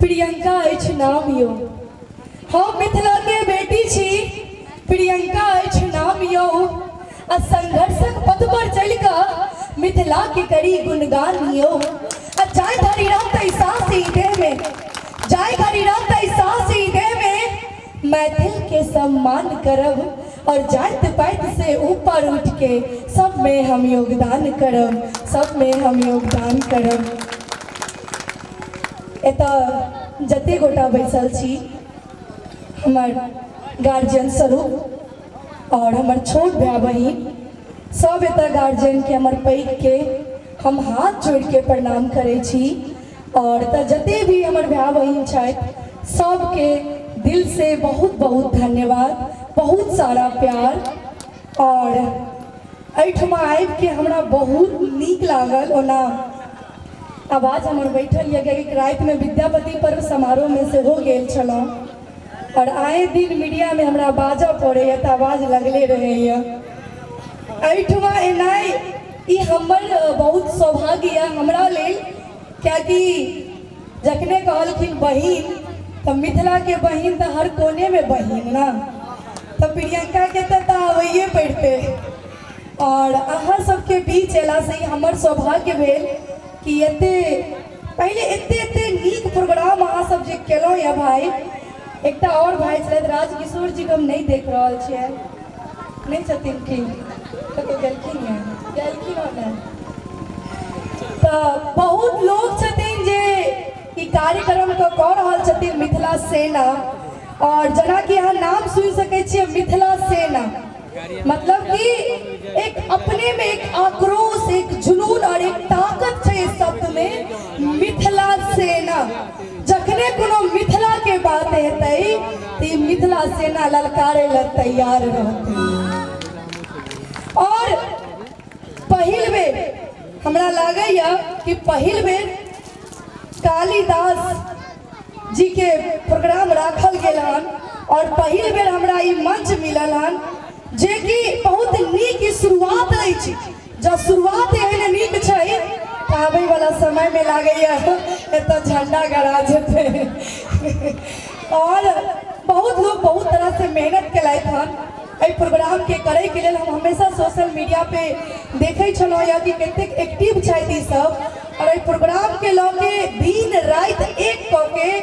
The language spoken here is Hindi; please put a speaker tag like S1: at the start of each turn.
S1: प्रियंका अछि नाम यो। हम मिथिला के बेटी छी, प्रियंका अछि नाम यो। आ संघर्षक पथ पर चल कर मिथिला के करी गुणगान यो। आ जाय धरी रहते सांस ई देह में, जाय धरी रहते सांस ई देह में, मैथिल के सम्मान करब और जात पात से ऊपर उठ के सब में हम योगदान करब, सब में हम योगदान करब। एता जते गोटा बैसल छी, हमार गार्जियन स्वरूप और हमार छोट भाई बहन सब एता गार्जियन के हमार पैघ के हम हाथ जोड़ के प्रणाम करे छी। और एता जते भी हमार भाई बहन छथि सबके दिल से बहुत बहुत धन्यवाद, बहुत सारा प्यार। और एठमा आबि के हमरा बहुत नीक लागल। ओना आवाज हमर बैठल यऽ कि रात में विद्यापति पर्व समारोह में से हो गेल छलौं और आए दिन मीडिया में हमरा बाजऽ पड़ैए तऽ आवाज लगले रहैए। एठमा एनाइ ई हमर बहुत सौभाग्य यऽ हमरा लेल, कियाकि जखने कहलखिन बहिन तऽ मिथिला के बहिन तऽ हर कोने में बहिन ना, तऽ प्रियंका के तऽ आबैए पड़तै। और अहाँ सबके बीच अयला से हमर सौभाग्य भेल कि एते पहले एते नीक प्रोग्राम अहाँ सब जे केलौं या भाई। एकटा और भाई छथि राजकिशोर जी के हम नहीं देख रहल छियै, नहीं छथिन कि कतौ गेलखिन हैं, गेलखिन हैं तऽ बहुत लोग छथिन जे ई कार्यक्रम के कऽ रहल छथिन मिथिला सेना। और जना कि अहाँ नाम सुनि सकै छियै मिथिला सेना, मतलब कि एक अपने में एक आक्रोश, एक जुनून और एक ताकत है इस शब्द में मिथिला सेना। जखने कोनो मिथिला के बात हेतै तो मिथिला सेना ललकारे ला तैयार रहते। और पहिल बेर हमरा लागैया कि पहिल बेर कालिदास जी के प्रोग्राम राखल गेल हन और पहिल बेर हमरा ई मंच मिलल हन जे कि बहुत नीक शुरुआत अछि। जब शुरुआत एहन नीक छै आबै वाला समय में लागैया एतऽ झंडा गड़ा जेतै। और बहुत लोग बहुत तरह से मेहनत केलथि हन एहि प्रोग्राम के करे के लेल। हम हमेशा सोशल मीडिया पे देखे छलौं या कि कतेक एक्टिव छथि ई सब, और एहि प्रोग्राम के लऽ के दिन राति एक कऽ के